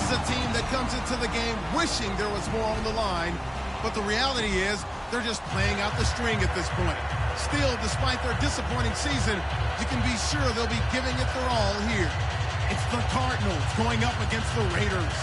is a team that comes into the game wishing there was more on the line, but the reality is they're just playing out the string at this point. Still, despite their disappointing season, you can be sure they'll be giving it their all here. It's the Cardinals going up against the Raiders.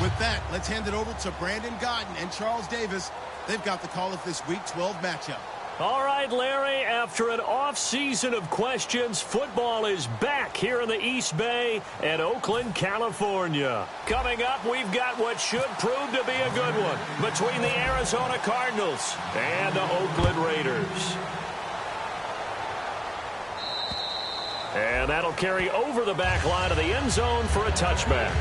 With that, let's hand it over to Brandon Godden and Charles Davis. They've got the call of this Week 12 matchup. All right, Larry, after an off-season of questions, football is back here in the East Bay and Oakland, California. Coming up, we've got what should prove to be a good one between the Arizona Cardinals and the Oakland Raiders. And that'll carry over the back line of the end zone for a touchback.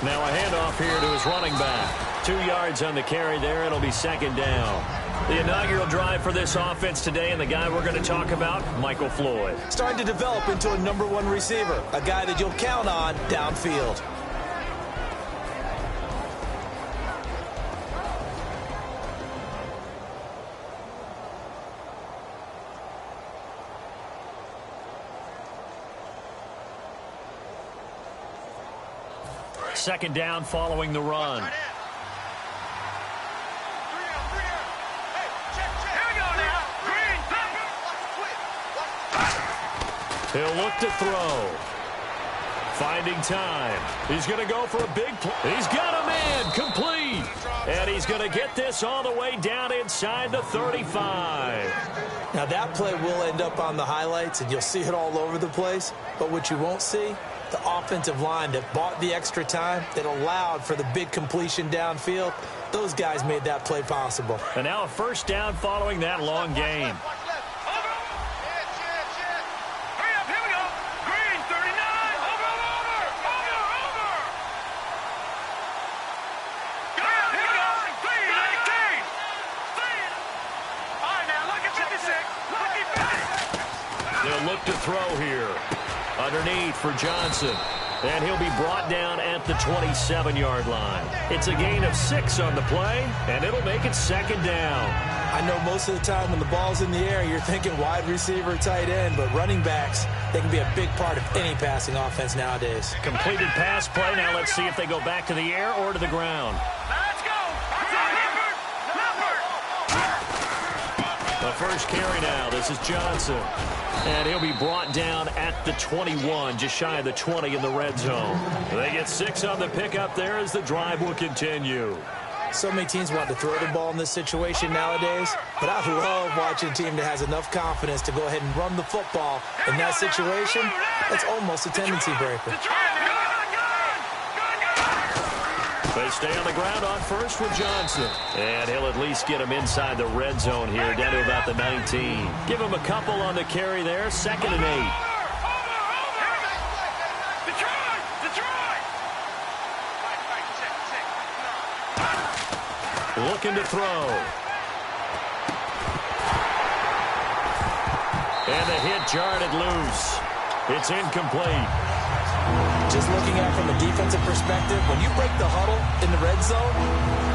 Now a handoff here to his running back. 2 yards on the carry there. It'll be second down. The inaugural drive for this offense today, and the guy we're going to talk about, Michael Floyd. Starting to develop into a #1 receiver, a guy that you'll count on downfield. Second down following the run. He'll look to throw. Finding time. He's going to go for a big play. He's got a man complete. And he's going to get this all the way down inside the 35. Now that play will end up on the highlights, and you'll see it all over the place. But what you won't see, the offensive line that bought the extra time, that allowed for the big completion downfield, those guys made that play possible. And now a first down following that long game. They'll look to throw here. Underneath for Johnson. And he'll be brought down at the 27-yard line. It's a gain of 6 on the play, and it'll make it second down. I know most of the time when the ball's in the air, you're thinking wide receiver, tight end, but running backs, they can be a big part of any passing offense nowadays. Completed pass play. Now let's see if they go back to the air or to the ground. Let's go! The first carry now. This is Johnson. And he'll be brought down at the 21, just shy of the 20 in the red zone. They get 6 on the pickup there as the drive will continue. So many teams want to throw the ball in this situation nowadays, but I love watching a team that has enough confidence to go ahead and run the football. In that situation, that's almost a tendency breaker. They stay on the ground on first with Johnson. And he'll at least get him inside the red zone here, down to about the 19. Give him a couple on the carry there, 2nd and 8. Looking to throw. And the hit jarred it loose. It's incomplete. Just looking at it from a defensive perspective, when you break the huddle in the red zone,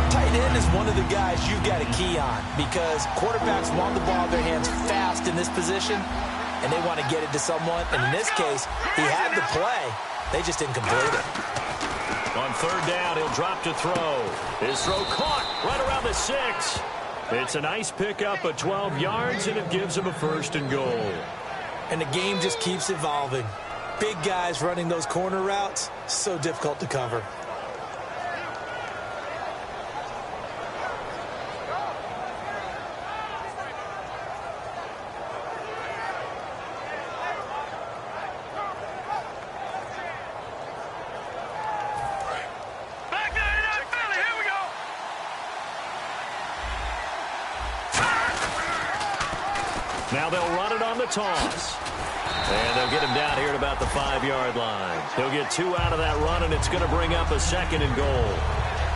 tight end is one of the guys you've got to key on because quarterbacks want the ball in their hands fast in this position, and they want to get it to someone. And in this case, he had the play. They just didn't complete it. On third down, he'll drop to throw. His throw caught right around the 6. It's a nice pickup of 12 yards, and it gives him a 1st and goal. And the game just keeps evolving. Big guys running those corner routes, so difficult to cover. Back! Now they'll run it on the toss. And they'll get him down here at about the 5-yard line. He'll get 2 out of that run, and it's going to bring up a 2nd and goal.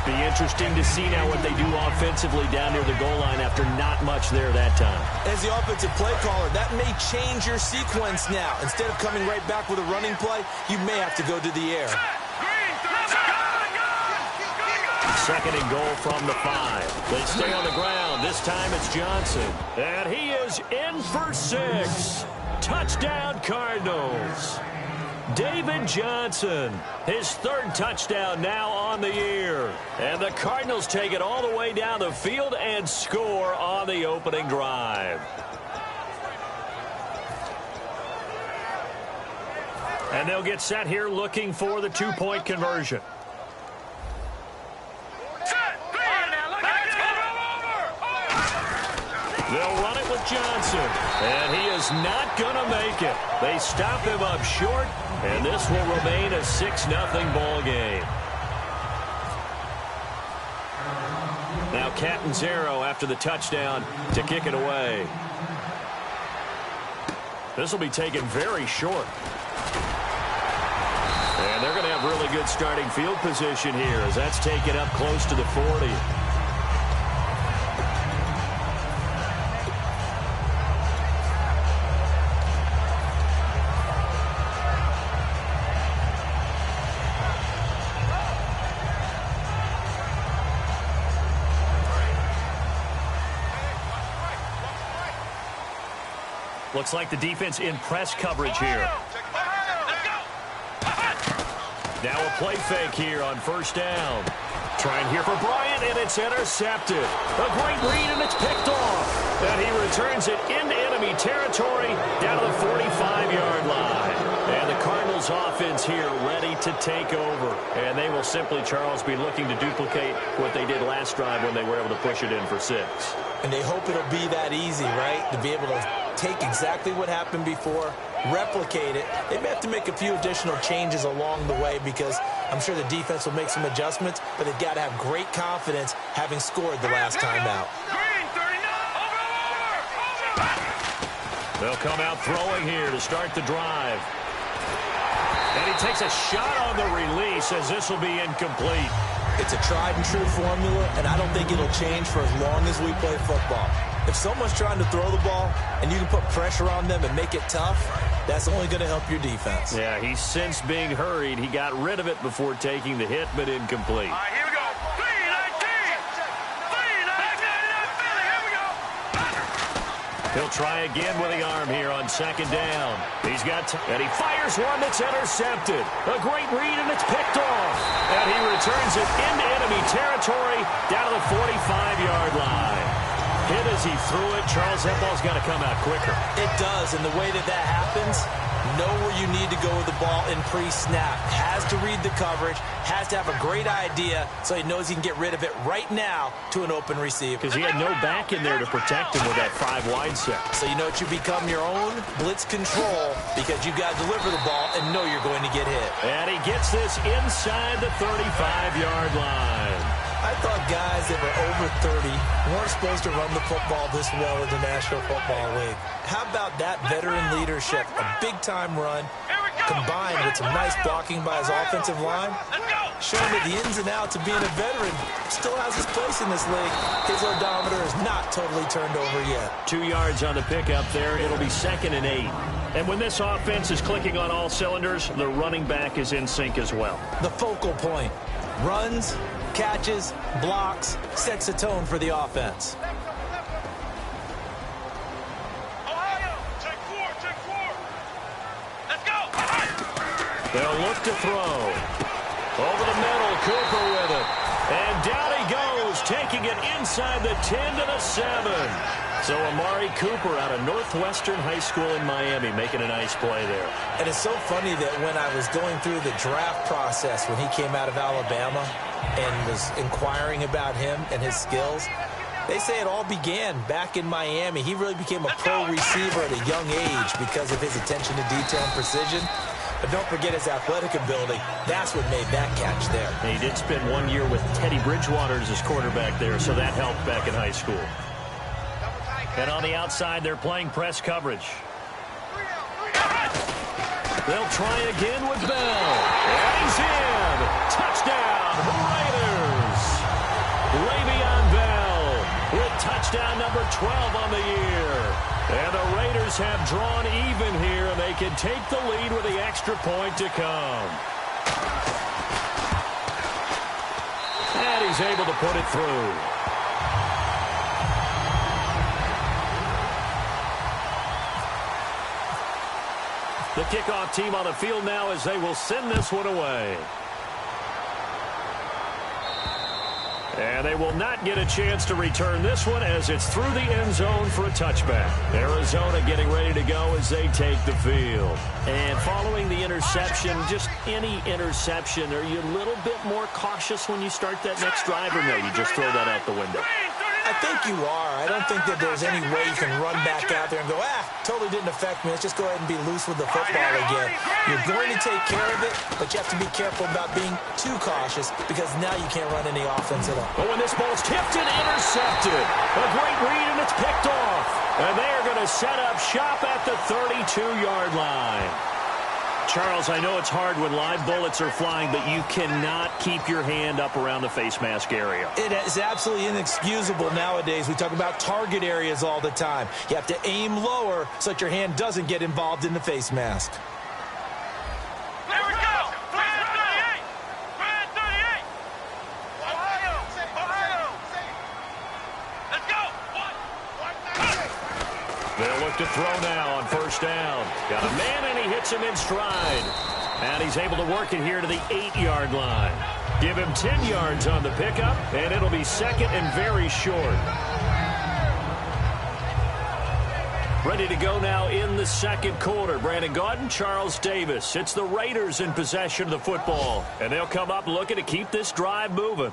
Be interesting to see now what they do offensively down near the goal line after not much there that time. As the offensive play caller, that may change your sequence now. Instead of coming right back with a running play, you may have to go to the air. 2nd and goal from the 5. They stay on the ground. This time it's Johnson. And he is in for 6. Touchdown, Cardinals. David Johnson, his 3rd touchdown now on the year. And the Cardinals take it all the way down the field and score on the opening drive. And they'll get set here looking for the 2-point conversion. They'll run it with Johnson, and he is not going to make it. They stop him up short, and this will remain a 6-0 ball game. Now Catanzaro after the touchdown to kick it away. This will be taken very short. And they're going to have really good starting field position here as that's taken up close to the 40. Looks like the defense in press coverage here. Now a play fake here on 1st down. Trying here for Bryant, and it's intercepted. A great read, and it's picked off. And he returns it into enemy territory down to the 45-yard line. And the Cardinals offense here ready to take over. And they will simply, Charles, be looking to duplicate what they did last drive when they were able to push it in for 6. And they hope it'll be that easy, right? To be able to take exactly what happened before, replicate it. They may have to make a few additional changes along the way because I'm sure the defense will make some adjustments, but they've got to have great confidence having scored the last time out. They'll come out throwing here to start the drive. And he takes a shot on the release as this will be incomplete. It's a tried and true formula, and I don't think it'll change for as long as we play football. If someone's trying to throw the ball and you can put pressure on them and make it tough, that's only going to help your defense. Yeah, he's since being hurried. He got rid of it before taking the hit, but incomplete. All right, here we go. 3-19. He'll try again with the arm here on 2nd down. He's got, and he fires one that's intercepted. A great read, and it's picked off. And he returns it into enemy territory down to the 45-yard line. Hit as he threw it. Charles, that ball's got to come out quicker. It does, and the way that happens, know where you need to go with the ball in pre-snap. Has to read the coverage, has to have a great idea so he knows he can get rid of it right now to an open receiver. Because he had no back in there to protect him with that 5-wide set. So you know what, you become your own blitz control because you've got to deliver the ball and know you're going to get hit. And he gets this inside the 35-yard line. I thought guys that were over 30 weren't supposed to run the football this well in the National Football League. How about that veteran leadership? A big-time run combined with some nice blocking by his offensive line. Showing that the ins and outs of being a veteran still has his place in this league. His odometer is not totally turned over yet. 2 yards on the pickup there. It'll be 2nd and 8. And when this offense is clicking on all cylinders, the running back is in sync as well. The focal point. Runs, catches, blocks, sets a tone for the offense. Check four. Let's go. They'll look to throw. Over the middle, Cooper with it. And down he goes, taking it inside the 10 to the 7. So Amari Cooper out of Northwestern High School in Miami making a nice play there. And it's so funny that when I was going through the draft process when he came out of Alabama and was inquiring about him and his skills, they say it all began back in Miami. He really became a pro receiver at a young age because of his attention to detail and precision. But don't forget his athletic ability. That's what made that catch there. And he did spend 1 year with Teddy Bridgewater as his quarterback there, so that helped back in high school. And on the outside, they're playing press coverage. They'll try again with Bell. And he's in. Touchdown, Raiders. Le'Veon Bell with touchdown number 12 on the year. And the Raiders have drawn even here, and they can take the lead with the extra point to come. And he's able to put it through. The kickoff team on the field now as they will send this one away. And they will not get a chance to return this one as it's through the end zone for a touchback. Arizona getting ready to go as they take the field. And following the interception, just any interception, are you a little bit more cautious when you start that next drive, or no, you just throw that out the window? I think you are. I don't think that there's any way you can run back out there and go, totally didn't affect me. Let's just go ahead and be loose with the football again. You're going to take care of it, but you have to be careful about being too cautious because now you can't run any offense at all. Oh, and this ball's tipped and intercepted. A great read, and it's picked off. And they are going to set up shop at the 32-yard line. Charles, I know it's hard when live bullets are flying, but you cannot keep your hand up around the face mask area. It is absolutely inexcusable nowadays. We talk about target areas all the time. You have to aim lower so that your hand doesn't get involved in the face mask. There we go! 38! 38! Ohio! Let's go! They'll look to throw now on first down. Got a man, and he hits him in stride. And he's able to work it here to the 8-yard line. Give him 10 yards on the pickup, and it'll be second and very short. Ready to go now in the second quarter. Brandon Gaudin, Charles Davis. It's the Raiders in possession of the football. And they'll come up looking to keep this drive moving.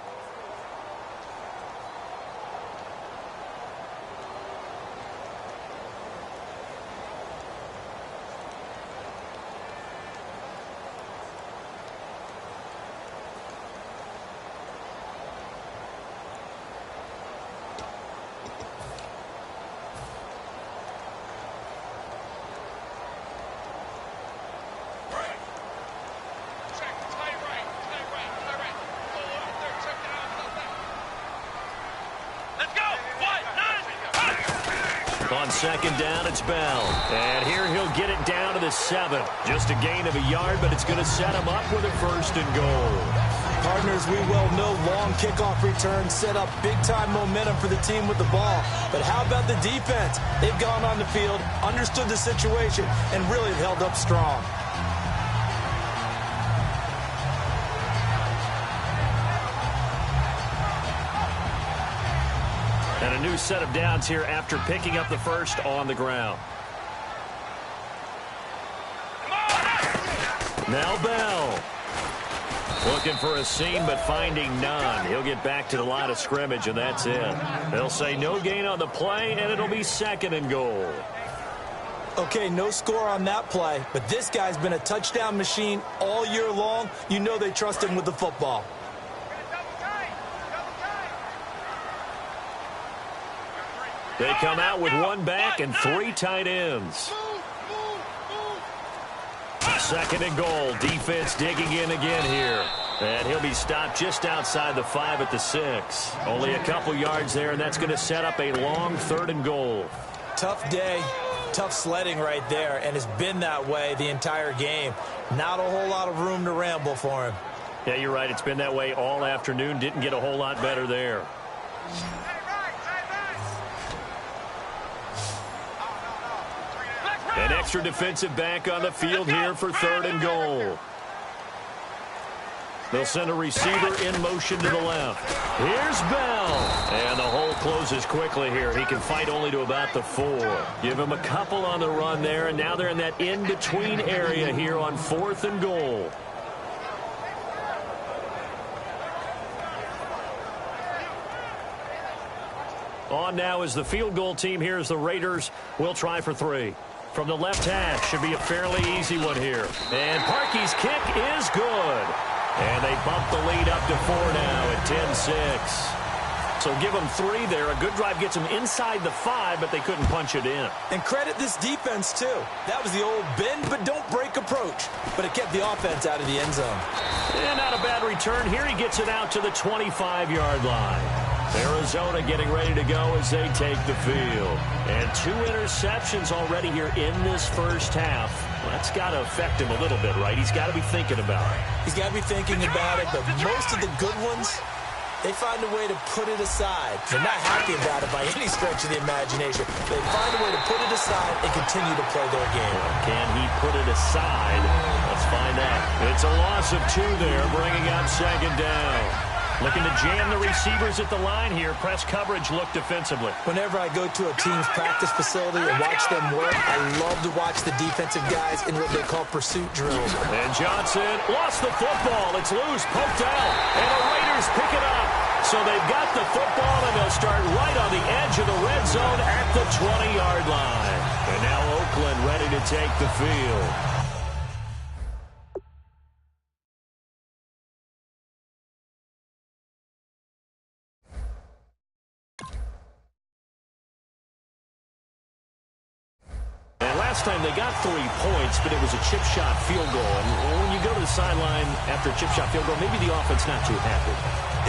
On second down, it's Bell. And here he'll get it down to the 7. Just a gain of a yard, but it's going to set him up with a first and goal. Partners, we well know long kickoff returns set up big-time momentum for the team with the ball. But how about the defense? They've gone on the field, understood the situation, and really held up strong. And a new set of downs here after picking up the first on the ground. Now Bell. Looking for a seam, but finding none. He'll get back to the line of scrimmage, and that's it. They'll say no gain on the play, and it'll be second and goal. Okay, no score on that play, but this guy's been a touchdown machine all year long. You know they trust him with the football. They come out with one back and 3 tight ends. Second and goal. Defense digging in again here. And he'll be stopped just outside the 5 at the 6. Only a couple yards there, and that's going to set up a long third and goal. Tough day, tough sledding right there, and it's been that way the entire game. Not a whole lot of room to ramble for him. Yeah, you're right. It's been that way all afternoon. Didn't get a whole lot better there. An extra defensive back on the field here for third and goal. They'll send a receiver in motion to the left. Here's Bell. And the hole closes quickly here. He can fight only to about the 4. Give him a couple on the run there, and now they're in that in-between area here on fourth and goal. On now is the field goal team. Here's the Raiders. We'll try for 3. From the left hash, should be a fairly easy one here. And Parkey's kick is good. And they bump the lead up to 4 now at 10-6. So give them 3 there. A good drive gets them inside the 5, but they couldn't punch it in. And credit this defense, too. That was the old bend but don't break approach. But it kept the offense out of the end zone. And not a bad return here. He gets it out to the 25-yard line. Arizona getting ready to go as they take the field. And 2 interceptions already here in this first half. Well, that's got to affect him a little bit, right? He's got to be thinking about it. He's got to be thinking about it, but most of the good ones, they find a way to put it aside. They're not happy about it by any stretch of the imagination. They find a way to put it aside and continue to play their game. Can he put it aside? Let's find out. It's a loss of 2 there, bringing up second down. Looking to jam the receivers at the line here. Press coverage look defensively. Whenever I go to a team's practice facility and watch them work, I love to watch the defensive guys in what they call pursuit drills. And Johnson lost the football. It's loose, poked out, and the Raiders pick it up. So they've got the football, and they'll start right on the edge of the red zone at the 20-yard line. And now Oakland ready to take the field. Last time they got 3 points, but it was a chip shot field goal. And when you go to the sideline after a chip shot field goal, maybe the offense not too happy.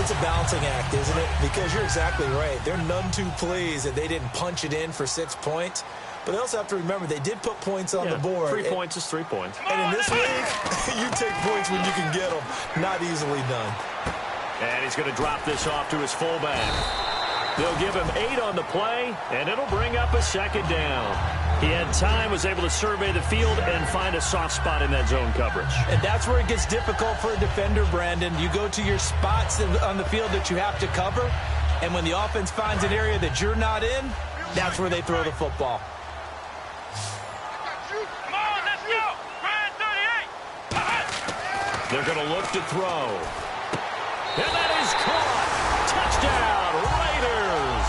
It's a balancing act, isn't it? Because you're exactly right. They're none too pleased that they didn't punch it in for 6 points. But they also have to remember they did put points on the board. 3 points is 3 points. And in this league, you take points when you can get them. Not easily done. And he's going to drop this off to his fullback. They'll give him 8 on the play, and it'll bring up a second down. He had time, was able to survey the field and find a soft spot in that zone coverage. And that's where it gets difficult for a defender, Brandon. You go to your spots on the field that you have to cover, and when the offense finds an area that you're not in, that's where they throw the football. Come on, let's go. Brand 38. They're going to look to throw. And that is caught. Touchdown, Raiders.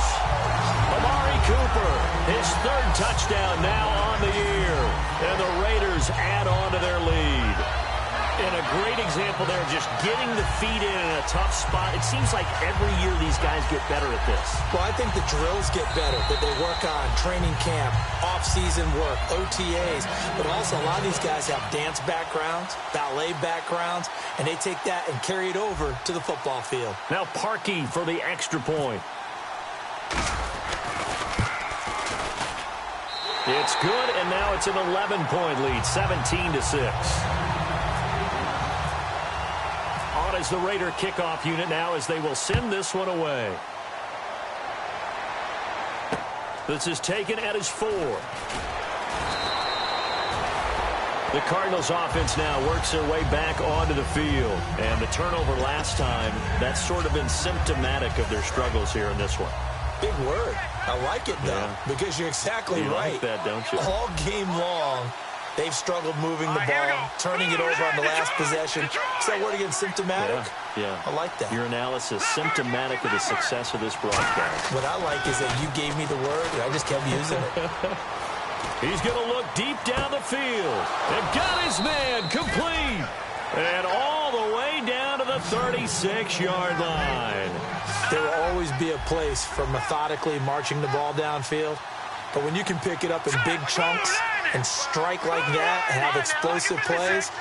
Amari Cooper, his 3rd touchdown now on the year. And the Raiders add on to their lead. And a great example there of just getting the feet in a tough spot. It seems like every year these guys get better at this. Well, I think the drills get better that they work on, training camp, off-season work, OTAs. But also a lot of these guys have dance backgrounds, ballet backgrounds, and they take that and carry it over to the football field. Now Parkey for the extra point. It's good, and now it's an 11-point lead, 17-6. On is the Raider kickoff unit now as they will send this one away. This is taken at his 4. The Cardinals offense now works their way back onto the field. And the turnover last time, that's sort of been symptomatic of their struggles here in this one. Big word. I like it, though, because you're exactly right. You like that, don't you? All game long, they've struggled moving the ball, turning it over on the last possession. Is that word again, symptomatic? Yeah. I like that. Your analysis, symptomatic of the success of this broadcast. What I like is that you gave me the word, and I just kept using it. He's going to look deep down the field. And got his man complete. And all the way down to the 36-yard line. There will always be a place for methodically marching the ball downfield. But when you can pick it up in big chunks and strike like that and have explosive plays,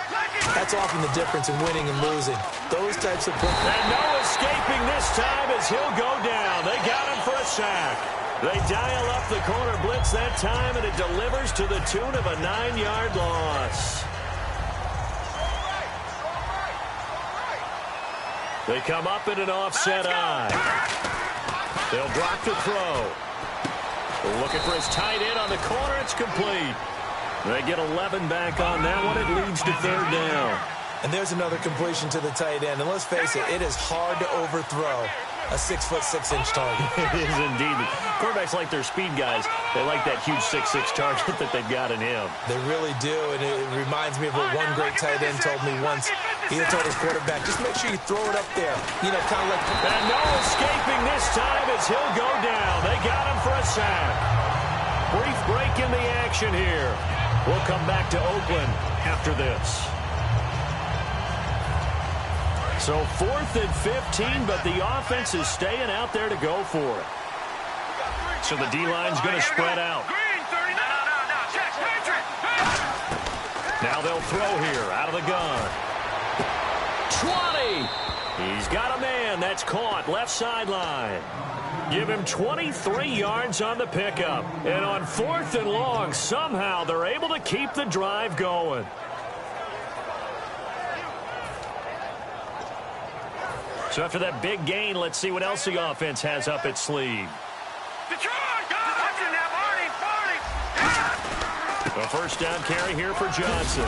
that's often the difference in winning and losing. Those types of plays. And no escaping this time as he'll go down. They got him for a sack. They dial up the corner blitz that time, and it delivers to the tune of a 9-yard loss. They come up in an offset eye. They'll drop the throw. Looking for his tight end on the corner. It's complete. They get 11 back on that one. It leads to 3rd down. And there's another completion to the tight end. And let's face it, it is hard to overthrow a 6'6" target. It is indeed. Quarterbacks like their speed guys. They like that huge 6'6" target that they've got in him. They really do. And it reminds me of what one great tight end told me once. He told his quarterback, just make sure you throw it up there. You know, kind of like... And no escaping this time as he'll go down. They got him for a sack. Brief break in the action here. We'll come back to Oakland after this. So 4th and 15, but the offense is staying out there to go for it. So the D-line's going to spread out. Now they'll throw here out of the gun. 20. He's got a man. That's caught left sideline. Give him 23 yards on the pickup. And on 4th and long, somehow they're able to keep the drive going. So after that big gain, let's see what else the offense has up its sleeve. A first down carry here for Johnson.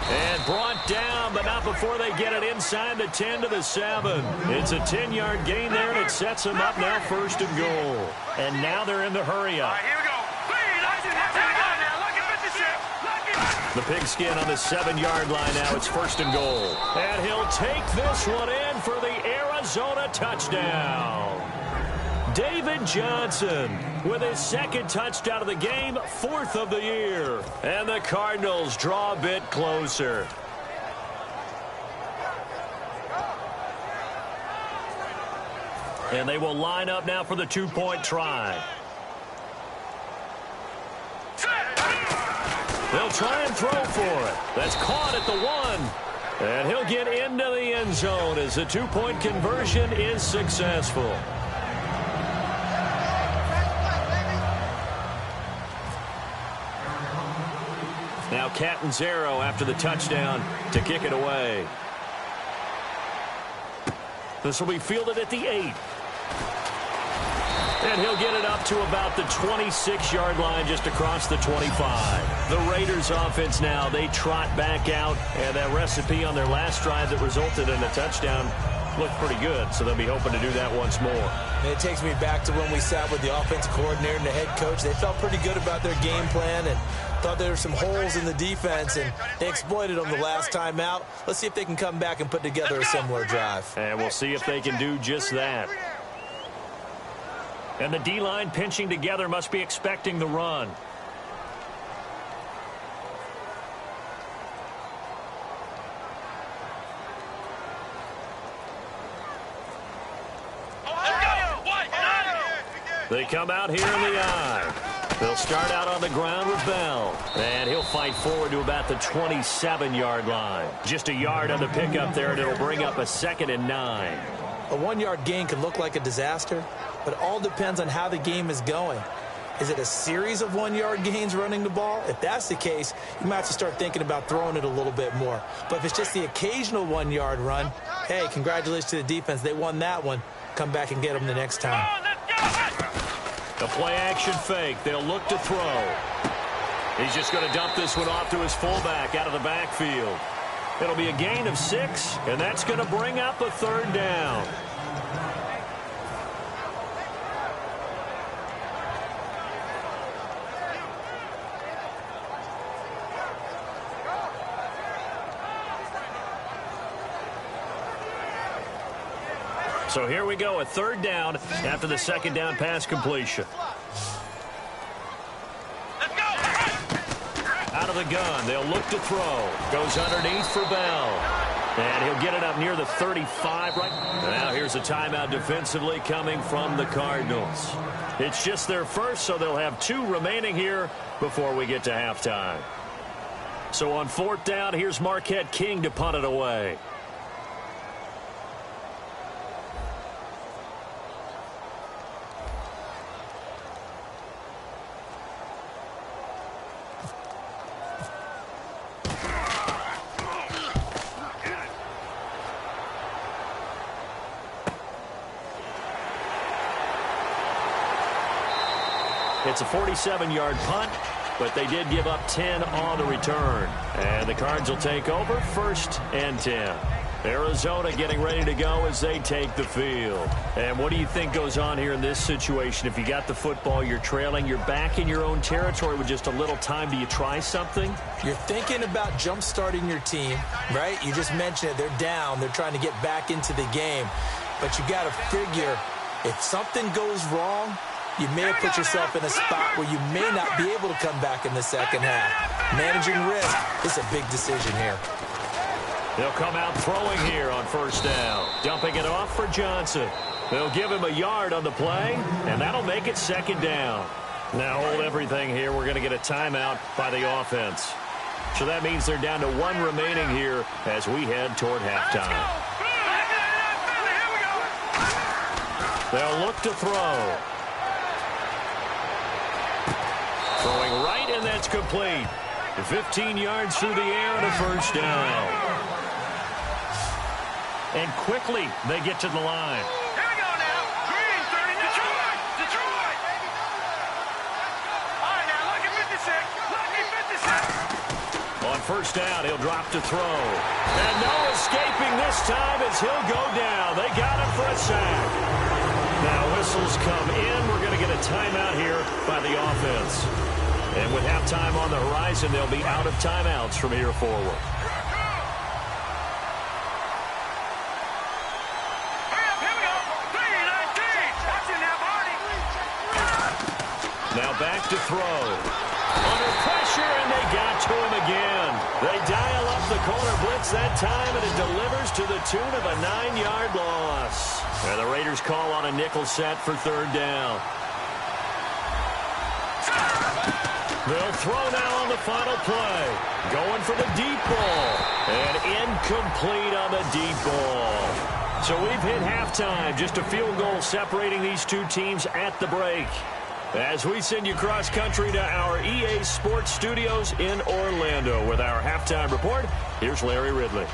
And brought down, but not before they get it inside the 10 to the 7. It's a 10-yard gain there, and it sets them up now 1st and goal. And now they're in the hurry-up. The pigskin on the 7-yard line now. It's 1st and goal. And he'll take this one in for the Arizona touchdown. David Johnson with his 2nd touchdown of the game, 4th of the year. And the Cardinals draw a bit closer. And they will line up now for the 2-point try. They'll try and throw for it. That's caught at the 1. And he'll get into the end zone as the 2-point conversion is successful. Now Catanzaro after the touchdown to kick it away. This will be fielded at the 8. And he'll get it up to about the 26-yard line just across the 25. The Raiders offense now, they trot back out. And that recipe on their last drive that resulted in a touchdown looked pretty good. So they'll be hoping to do that once more. And it takes me back to when we sat with the offensive coordinator and the head coach. They felt pretty good about their game plan and thought there were some holes in the defense, and they exploited them the last time out. Let's see if they can come back and put together a similar drive. And we'll see if they can do just that. And the D-line pinching together must be expecting the run. They come out here in the eye. They'll start out on the ground with Bell. And he'll fight forward to about the 27-yard line. Just a yard on the pickup there, and it'll bring up a 2nd and 9. A 1-yard gain can look like a disaster, but it all depends on how the game is going. Is it a series of 1-yard gains running the ball? If that's the case, you might have to start thinking about throwing it a little bit more. But if it's just the occasional 1-yard run, hey, congratulations to the defense. They won that one. Come back and get them the next time. The play-action fake. They'll look to throw. He's just going to dump this one off to his fullback out of the backfield. It'll be a gain of 6, and that's going to bring up a 3rd down. So here we go, a 3rd down after the 2nd down pass completion. Out of the gun, they'll look to throw. Goes underneath for Bell. And he'll get it up near the 35 right. And now here's a timeout defensively coming from the Cardinals. It's just their first, so they'll have 2 remaining here before we get to halftime. So on 4th down, here's Marquette King to punt it away. It's a 47-yard punt, but they did give up 10 on the return. And the Cards will take over 1st and 10. Arizona getting ready to go as they take the field. And what do you think goes on here in this situation? If you got the football, you're trailing, you're back in your own territory with just a little time. Do you try something? You're thinking about jump-starting your team, right? You just mentioned it. They're down. They're trying to get back into the game. But you got to figure if something goes wrong, you may have put yourself in a spot where you may not be able to come back in the second half. Managing risk is a big decision here. They'll come out throwing here on first down. Dumping it off for Johnson. They'll give him a yard on the play, and that'll make it second down. Now hold everything here. We're going to get a timeout by the offense. So that means they're down to one remaining here as we head toward halftime. They'll look to throw. Throwing right, and that's complete. 15 yards through the air and a first down. And quickly they get to the line. Here we go now. Green, 30, Detroit. Detroit. All right, now, lucky 56. Lucky 56. On first down, he'll drop to throw. And no escaping this time as he'll go down. They got him for a sack. Now whistles come in. We're going to get a timeout here by the offense. And with halftime on the horizon, they'll be out of timeouts from here forward. Now back to throw. Under pressure, and they got to him again. They dial up the corner blitz that time, and it delivers to the tune of a 9-yard loss. And the Raiders call on a nickel set for third down. They'll throw now on the final play. Going for the deep ball. And incomplete on the deep ball. So we've hit halftime. Just a field goal separating these two teams at the break. As we send you cross-country to our EA Sports Studios in Orlando with our halftime report, here's Larry Ridley.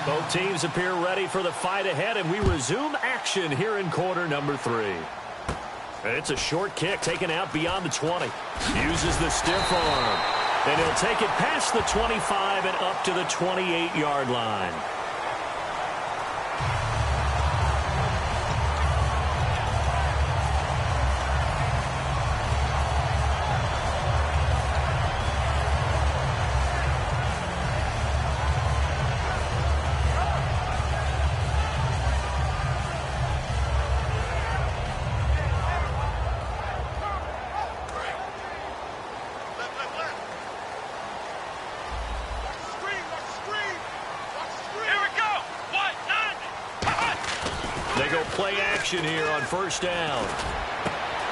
Both teams appear ready for the fight ahead, and we resume action here in quarter number 3. It's a short kick taken out beyond the 20. Uses the stiff arm. And he'll take it past the 25 and up to the 28-yard line. Here on first down.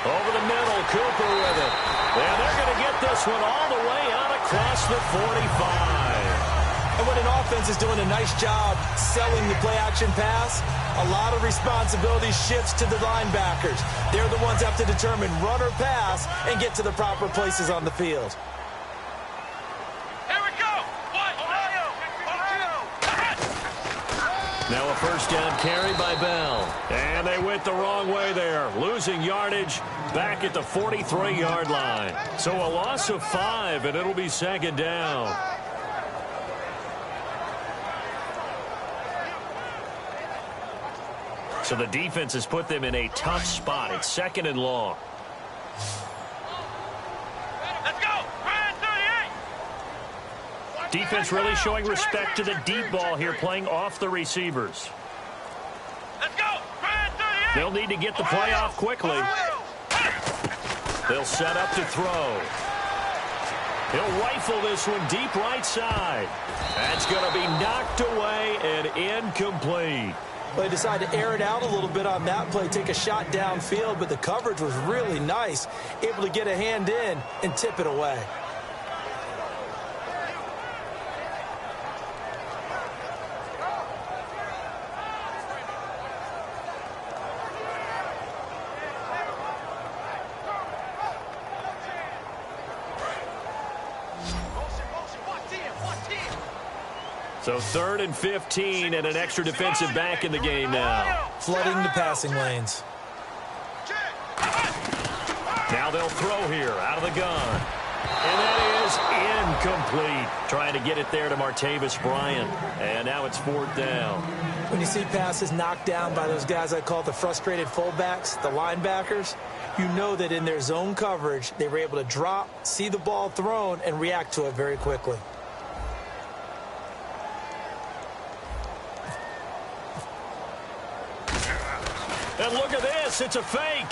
Over the middle, Cooper with it. And they're going to get this one all the way out across the 45. And when an offense is doing a nice job selling the play-action pass, a lot of responsibility shifts to the linebackers. They're the ones that have to determine run or pass and get to the proper places on the field. Now a first down carry by Bell. And they went the wrong way there. Losing yardage back at the 43-yard line. So a loss of 5, and it'll be second down. So the defense has put them in a tough spot. It's second and long. Defense really showing respect to the deep ball here, playing off the receivers. Let's go. They'll need to get the play off quickly. They'll set up to throw. He'll rifle this one deep right side. That's going to be knocked away and incomplete. Well, they decided to air it out a little bit on that play, take a shot downfield, but the coverage was really nice, able to get a hand in and tip it away. So 3rd and 15 and an extra defensive back in the game now. Flooding the passing lanes. Now they'll throw here out of the gun. And that is incomplete. Trying to get it there to Martavis Bryant. And now it's 4th down. When you see passes knocked down by those guys I call the frustrated fullbacks, the linebackers, you know that in their zone coverage, they were able to drop, see the ball thrown, and react to it very quickly. And look at this. It's a fake.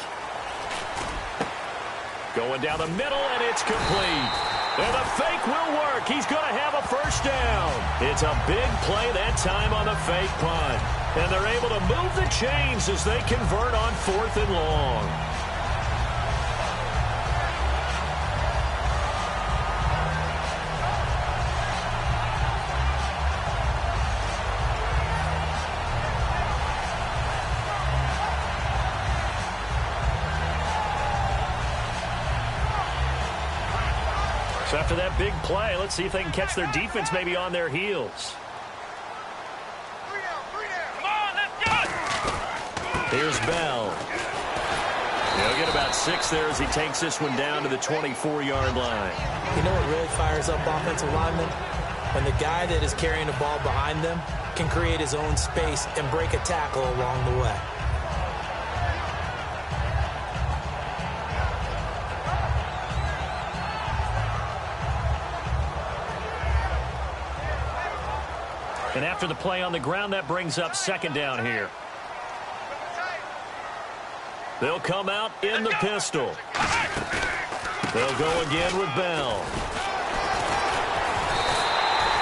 Going down the middle, and it's complete. And the fake will work. He's going to have a first down. It's a big play that time on the fake punt. And they're able to move the chains as they convert on 4th and long. So after that big play, let's see if they can catch their defense maybe on their heels. Come on, let's go! Here's Bell. He'll get about 6 there as he takes this one down to the 24-yard line. You know what really fires up offensive linemen? When the guy that is carrying the ball behind them can create his own space and break a tackle along the way. And after the play on the ground, that brings up 2nd down here. They'll come out in the pistol. They'll go again with Bell.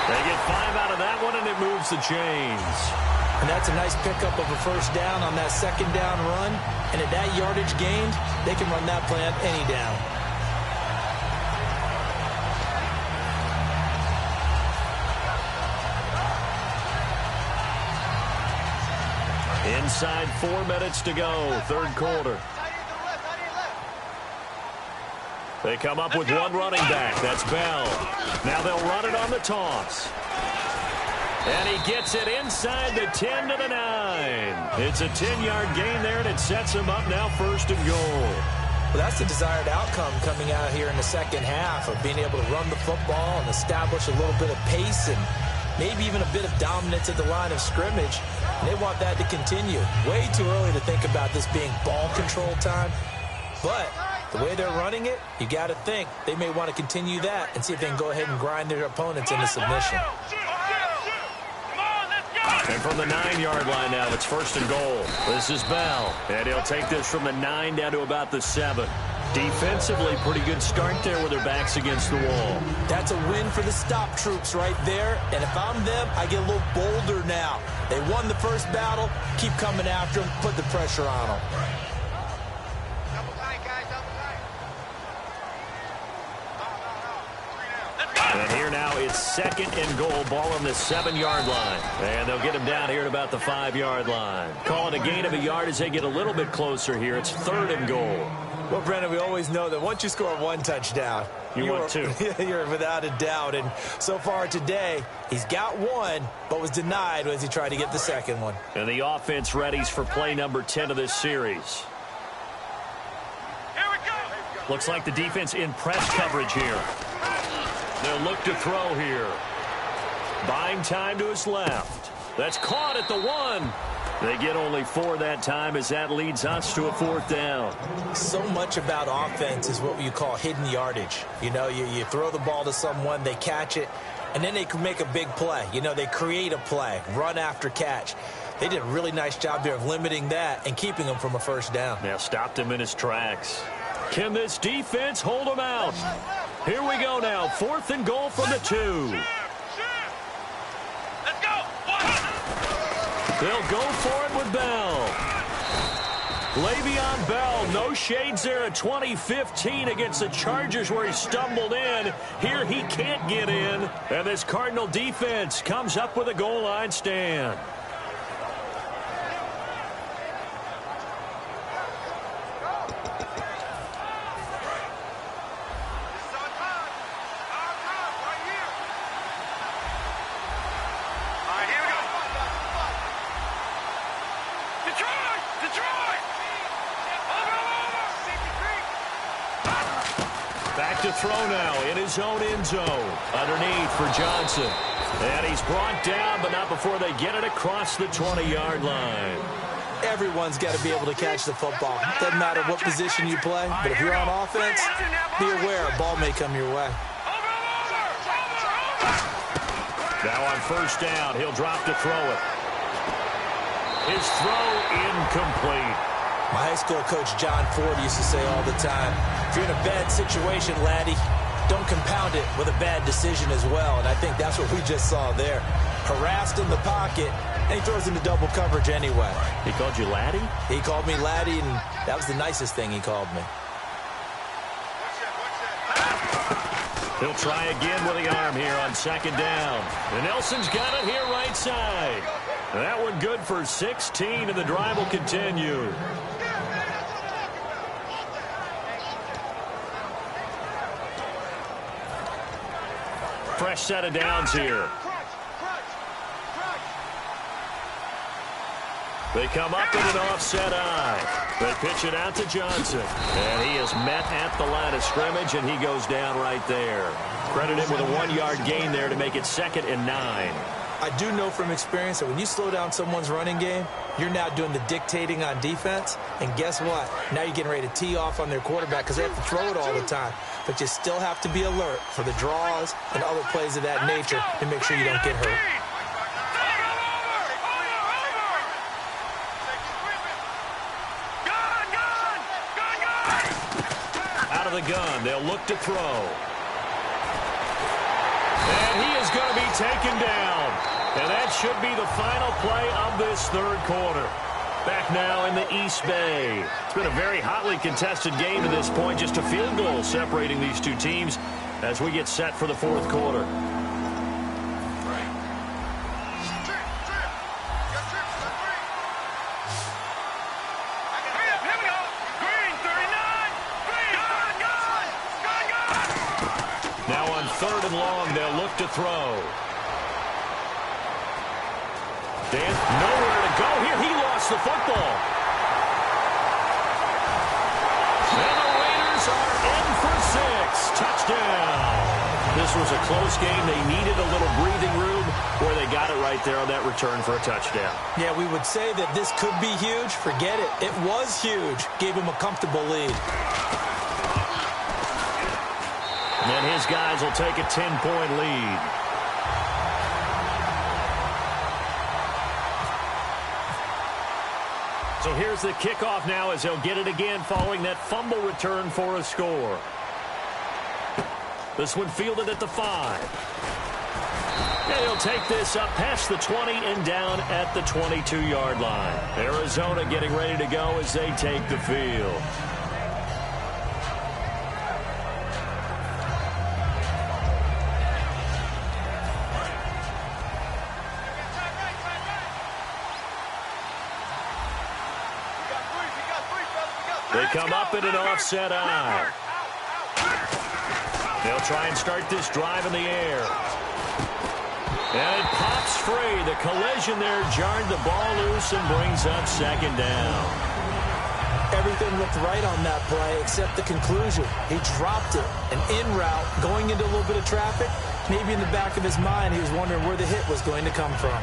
They get 5 out of that one, and it moves the chains. And that's a nice pickup of a first down on that 2nd down run. And at that yardage gained, they can run that play on any down. Inside 4 minutes to go, 3rd quarter. They come up with one running back. That's Bell. Now they'll run it on the toss. And he gets it inside the 10 to the 9. It's a 10-yard gain there, and it sets him up now 1st and goal. Well, that's the desired outcome coming out here in the second half of being able to run the football and establish a little bit of pace and maybe even a bit of dominance at the line of scrimmage. And they want that to continue. Way too early to think about this being ball control time. But the way they're running it, you got to think they may want to continue that and see if they can go ahead and grind their opponents into submission. And from the 9-yard line now, it's 1st and goal. This is Bell. And he'll take this from the 9 down to about the 7. Defensively, pretty good start there with their backs against the wall. That's a win for the stop troops right there. And if I'm them, I get a little bolder now. They won the first battle. Keep coming after them. Put the pressure on them. And here now it's 2nd and goal. Ball on the 7-yard line. And they'll get him down here at about the 5-yard line. Calling a gain of a yard as they get a little bit closer here. It's 3rd and goal. Well, Brendan, we always know that once you score 1 touchdown, you want 2. You're without a doubt. And so far today, he's got 1, but was denied as he tried to get the 2nd one. And the offense readies for play number 10 of this series. Here we go! Looks like the defense in press coverage here. They'll look to throw here. Buying time to his left. That's caught at the 1. They get only 4 that time as that leads us to a 4th down. So much about offense is what you call hidden yardage. You know, you throw the ball to someone, they catch it, and then they can make a big play. You know, they create a play, run after catch. They did a really nice job there of limiting that and keeping him from a first down. Now stopped him in his tracks. Can this defense hold him out? Here we go now, 4th and goal from the 2. Let's go! They'll go for it with Bell. Le'Veon Bell, no shades there at 2015 against the Chargers where he stumbled in. Here he can't get in. And this Cardinal defense comes up with a goal line stand. Back to throw now in his own end zone. Underneath for Johnson. And he's brought down, but not before they get it across the 20-yard line. Everyone's got to be able to catch the football. Doesn't matter what position you play, but if you're on offense, be aware a ball may come your way. Now on 1st down, he'll drop to throw it. His throw incomplete. My high school coach, John Ford, used to say all the time, if you're in a bad situation, laddie, don't compound it with a bad decision as well. And I think that's what we just saw there. Harassed in the pocket, and he throws into double coverage anyway. He called you laddie? He called me laddie, and that was the nicest thing he called me. He'll try again with the arm here on second down. And Nelson's got it here right side. That one good for 16, and the drive will continue. Fresh set of downs here. They come up in an offset eye. They pitch it out to Johnson. And he is met at the line of scrimmage, and he goes down right there. Credit him with a 1-yard gain there to make it 2nd and 9. I do know from experience that when you slow down someone's running game, you're now doing the dictating on defense. And guess what? Now you're getting ready to tee off on their quarterback because they have to throw it all the time. But you still have to be alert for the draws and other plays of that nature to make sure you don't get hurt. Out of the gun, they'll look to throw. And he is going to be taken down. And that should be the final play of this third quarter. Back now in the East Bay. It's been a very hotly contested game to this point. Just a field goal separating these two teams as we get set for the fourth quarter. Now on 3rd and long, they'll look to throw. Dan, nowhere to go here. He lost the football. And the Raiders are in for 6. Touchdown. This was a close game. They needed a little breathing room where they got it right there on that return for a touchdown. Yeah, we would say that this could be huge. Forget it. It was huge. Gave him a comfortable lead. And then his guys will take a 10-point lead. So here's the kickoff now as he'll get it again following that fumble return for a score. This one fielded at the 5. And he'll take this up past the 20 and down at the 22-yard line. Arizona getting ready to go as they take the field. They come up in an offset eye. They'll try and start this drive in the air. And it pops free. The collision there jarred the ball loose and brings up 2nd down. Everything looked right on that play except the conclusion. He dropped it. An in route going into a little bit of traffic. Maybe in the back of his mind he was wondering where the hit was going to come from.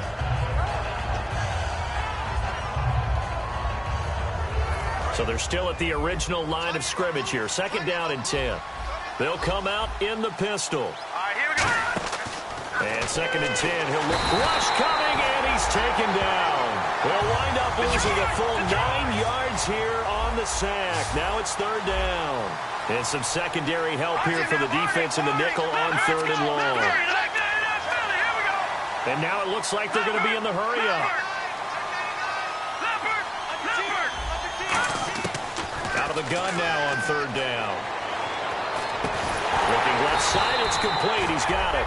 So they're still at the original line of scrimmage here. 2nd down and 10. They'll come out in the pistol. All right, here we go. And 2nd and 10. He'll look. Rush coming, and he's taken down. They'll wind up losing a full 9 yards here on the sack. Now it's 3rd down. And some secondary help here for the defense in the nickel on 3rd and long. And now it looks like they're going to be in the hurry-up. Out of the gun now on 3rd down. Looking left side, it's complete. He's got it.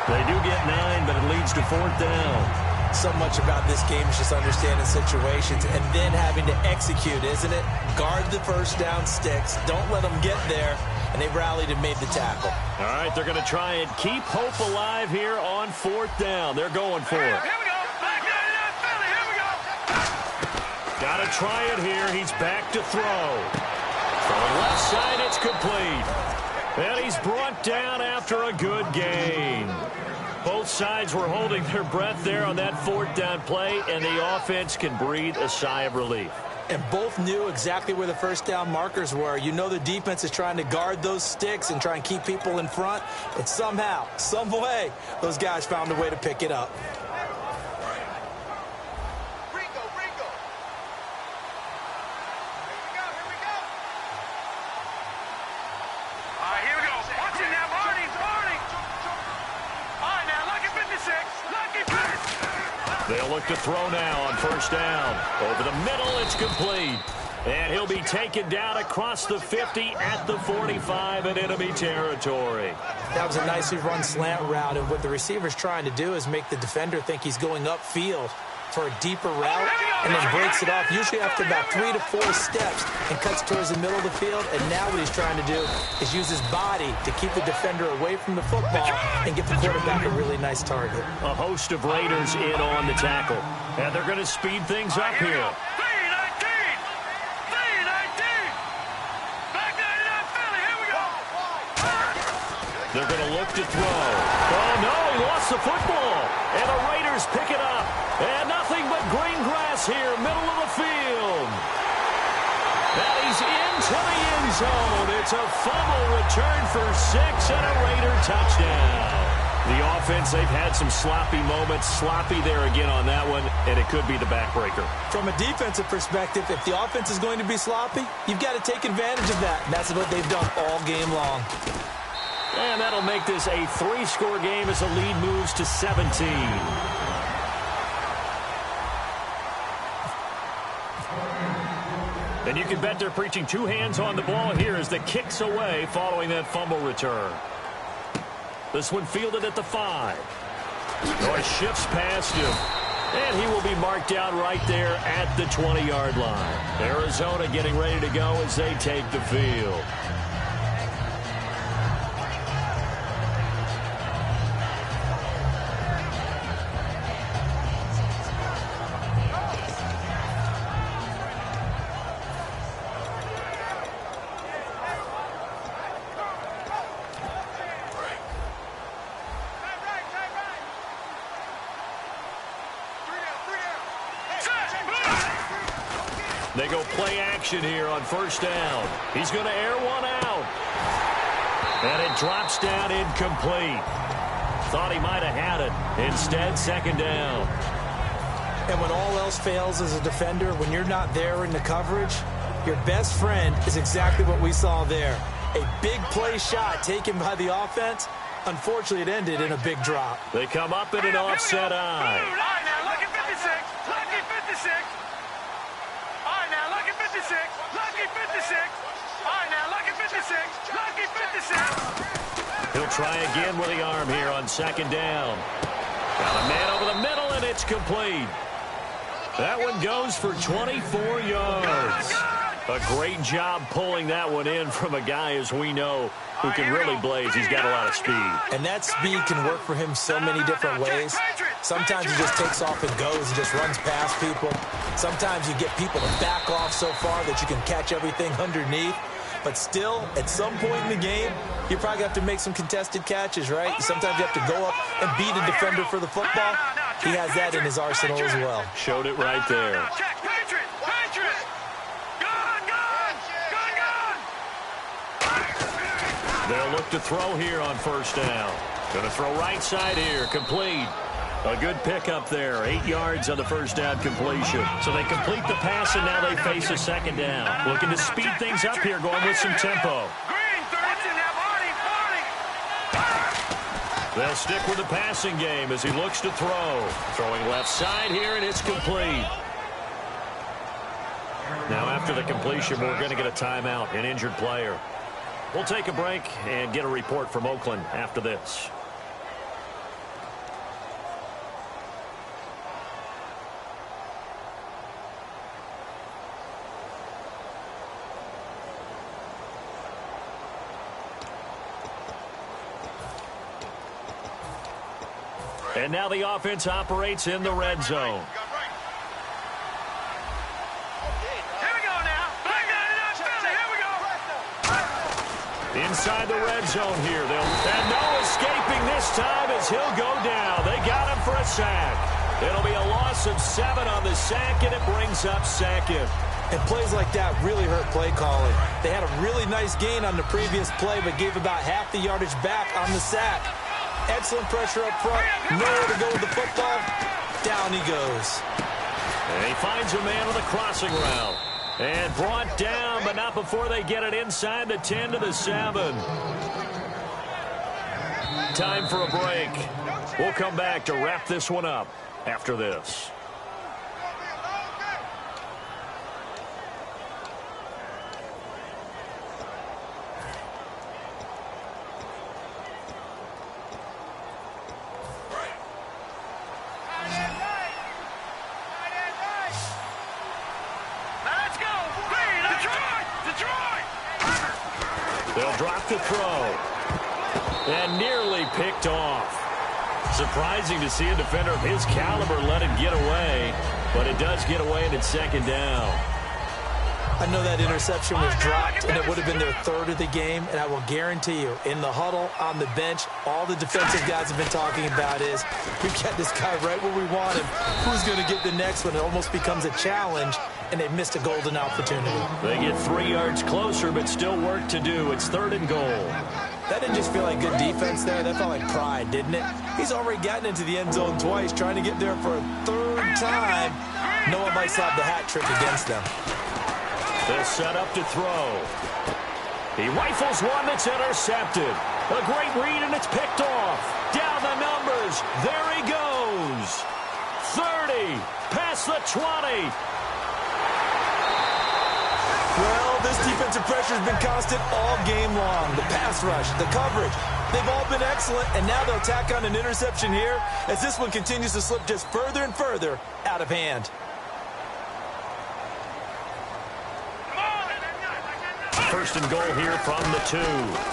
They do get 9, but it leads to 4th down. So much about this game is just understanding situations and then having to execute, isn't it? Guard the first down sticks. Don't let them get there. And they rallied and made the tackle. All right, they're going to try and keep hope alive here on 4th down. They're going for it. Here we go. Back there, Philly. Here we go. Got to try it here. He's back to throw. From the left side, it's complete. And he's brought down after a good gain. Both sides were holding their breath there on that 4th down play, and the offense can breathe a sigh of relief. And both knew exactly where the first down markers were. You know the defense is trying to guard those sticks and try and keep people in front. But somehow, some way, those guys found a way to pick it up. They'll look to throw now on first down. Over the middle, it's complete. And he'll be taken down across the 50 at the 45 in enemy territory. That was a nicely run slant route, and what the receiver's trying to do is make the defender think he's going upfield for a deeper route, and then breaks it off, usually after about 3 to 4 steps, and cuts towards the middle of the field. And now what he's trying to do is use his body to keep the defender away from the football and give the quarterback a really nice target. A host of Raiders in on the tackle, and they're going to speed things up here. They're going to look to throw. Oh, no, he lost the football. And the Raiders pick it up. And nothing but green grass here, middle of the field. And he's into the end zone. It's a fumble return for 6 and a Raider touchdown. The offense, they've had some sloppy moments. Sloppy there again on that one, and it could be the backbreaker. From a defensive perspective, if the offense is going to be sloppy, you've got to take advantage of that. And that's what they've done all game long. And that'll make this a 3-score game as the lead moves to 17. And you can bet they're preaching 2 hands on the ball here as the kick's away following that fumble return. This one fielded at the 5. Noy shifts past him. And he will be marked down right there at the 20-yard line. Arizona getting ready to go as they take the field. They go play action here on first down. He's going to air one out. And it drops down incomplete. Thought he might have had it. Instead, second down. And when all else fails as a defender, when you're not there in the coverage, your best friend is exactly what we saw there. A big play shot taken by the offense. Unfortunately, it ended in a big drop. They come up in an offset eye. All right, now look at 56. Lucky 56. All right, now look at 56. Lucky 56. All right, now look at 56. Lucky 56. He'll try again with the arm here on second down. Got a man over the middle, and it's complete. That one goes for 24 yards. A great job pulling that one in from a guy, as we know, who can really blaze. He's got a lot of speed. And that speed can work for him so many different ways. Sometimes he just takes off and goes and just runs past people. Sometimes you get people to back off so far that you can catch everything underneath. But still, at some point in the game, you probably have to make some contested catches, right? Sometimes you have to go up and beat a defender for the football. He has that in his arsenal as well. Showed it right there. They'll look to throw here on first down. Going to throw right side here. Complete. A good pickup there. 8 yards on the first down completion. So they complete the pass, and now they face a second down. Looking to speed things up here, going with some tempo. They'll stick with the passing game as he looks to throw. Throwing left side here, and it's complete. Now after the completion, we're going to get a timeout, an injured player. We'll take a break and get a report from Oakland after this. And now the offense operates in the red zone. Inside the red zone here. And no escaping this time as he'll go down. They got him for a sack. It'll be a loss of 7 on the sack, and it brings up second. And plays like that really hurt play calling. They had a really nice gain on the previous play, but gave about half the yardage back on the sack. Excellent pressure up front. Nowhere to go with the football. Down he goes. And he finds a man on the crossing route. And brought down, but not before they get it inside the 10 to the 7. Time for a break. We'll come back to wrap this one up. after this. They'll drop the throw. And nearly picked off. Surprising to see a defender of his caliber let it get away. But it does get away and it's second down. I know that interception was dropped, and it would have been their third of the game. And I will guarantee you, in the huddle, on the bench, all the defensive guys have been talking about is, we've got this guy right where we want him. Who's going to get the next one? It almost becomes a challenge, and they've missed a golden opportunity. They get 3 yards closer, but still work to do. It's 3rd and goal. That didn't just feel like good defense there. That felt like pride, didn't it? He's already gotten into the end zone twice, trying to get there for a 3rd time. No one might have the hat trick against them. They'll set up to throw. He rifles one that's intercepted. A great read, and it's picked off. Down the numbers. There he goes. 30. Past the 20. Well, this defensive pressure has been constant all game long. The pass rush, the coverage, they've all been excellent, and now they'll tack on an interception here as this one continues to slip just further and further out of hand. First and goal here from the 2.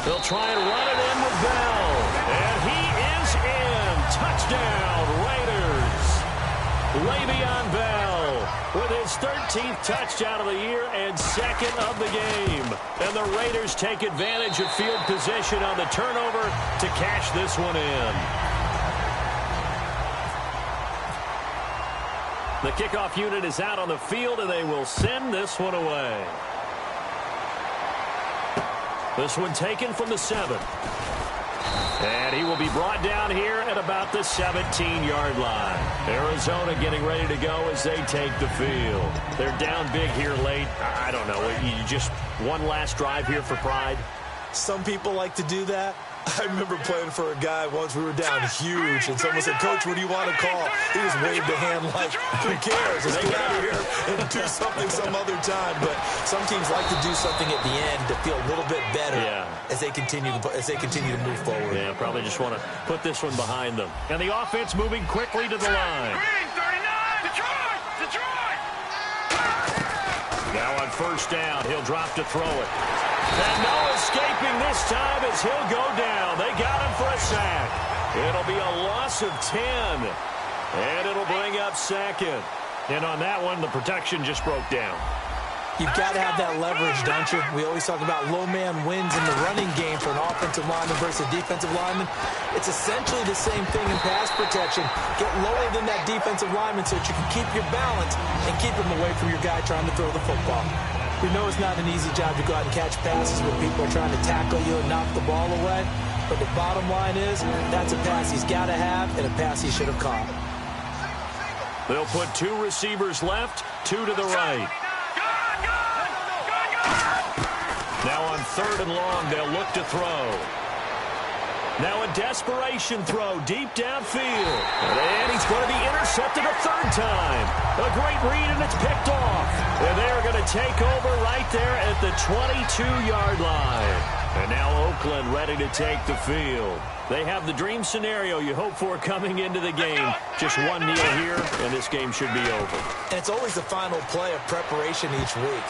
They'll try and run it in with Bell. And he is in. Touchdown, Raiders. Le'Veon Bell with his 13th touchdown of the year and 2nd of the game. And the Raiders take advantage of field position on the turnover to cash this one in. The kickoff unit is out on the field, and they will send this one away. This one taken from the 7. And he will be brought down here at about the 17-yard line. Arizona getting ready to go as they take the field. They're down big here late. I don't know. You just one last drive here for pride. Some people like to do that. I remember playing for a guy once. We were down huge, and someone said, "Coach, what do you want to call?" He just waved a hand like, "Who cares? Let's get out of here and do something some other time." But some teams like to do something at the end to feel a little bit better as they continue to move forward. Yeah, probably just want to put this one behind them. And the offense moving quickly to the line. Now on first down, he'll drop to throw it. And no escaping this time as he'll go down. They got him for a sack. It'll be a loss of 10. And it'll bring up 2nd. And on that one, the protection just broke down. You've got to have that leverage, don't you? We always talk about low man wins in the running game for an offensive lineman versus a defensive lineman. It's essentially the same thing in pass protection. Get lower than that defensive lineman so that you can keep your balance and keep him away from your guy trying to throw the football. We know it's not an easy job to go out and catch passes where people are trying to tackle you and knock the ball away. But the bottom line is, that's a pass he's got to have and a pass he should have caught. They'll put 2 receivers left, 2 to the right. Now on 3rd and long, they'll look to throw. Now a desperation throw deep downfield. And he's going to be intercepted a 3rd time. A great read, and it's picked off. And they're going to take over right there at the 22-yard line. And now Oakland ready to take the field. They have the dream scenario you hope for coming into the game. Just one kneel here, and this game should be over. And it's always the final play of preparation each week.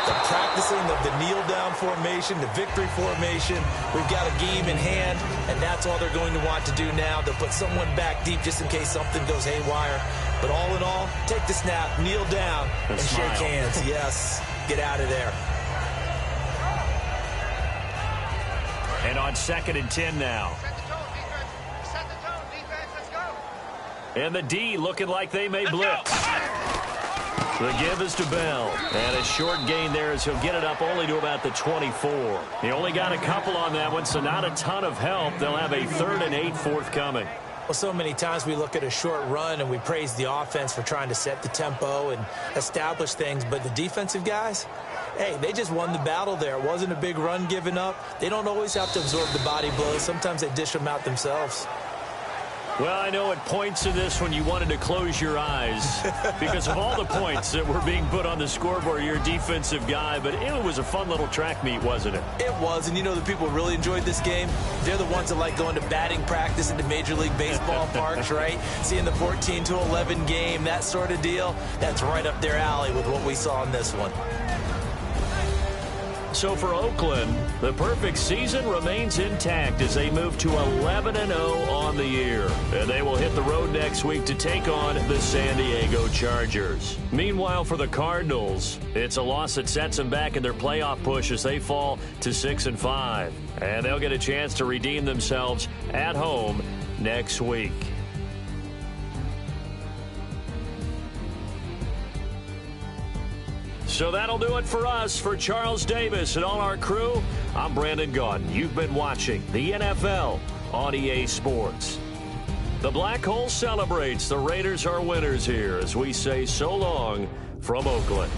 The practicing of the kneel-down formation, the victory formation. We've got a game in hand, and that's all they're going to want to do now. They'll put someone back deep just in case something goes haywire. But all in all, take the snap, kneel down, and shake hands. Yes, get out of there. And on 2nd and 10 now. Set the tone, defense. Let's go. And the D looking like they may blitz. The give is to Bell. And a short gain there as he'll get it up only to about the 24. He only got a couple on that one, so not a ton of help. They'll have a 3rd and 8 forthcoming. Well, so many times we look at a short run and we praise the offense for trying to set the tempo and establish things, but the defensive guys, hey, they just won the battle there. It wasn't a big run given up. They don't always have to absorb the body blows. Sometimes they dish them out themselves. Well, I know at points in this when you wanted to close your eyes because of all the points that were being put on the scoreboard. You're a defensive guy, but it was a fun little track meet, wasn't it? It was, and you know the people who really enjoyed this game? They're the ones that like going to batting practice into Major League Baseball parks, right? Seeing the 14-11 game, that sort of deal. That's right up their alley with what we saw in this one. So for Oakland, the perfect season remains intact as they move to 11-0 on the year. And they will hit the road next week to take on the San Diego Chargers. Meanwhile, for the Cardinals, it's a loss that sets them back in their playoff push as they fall to 6-5. And they'll get a chance to redeem themselves at home next week. So that'll do it for us. For Charles Davis and all our crew, I'm Brandon Gaudin. You've been watching the NFL on EA Sports. The Black Hole celebrates. The Raiders are winners here as we say so long from Oakland.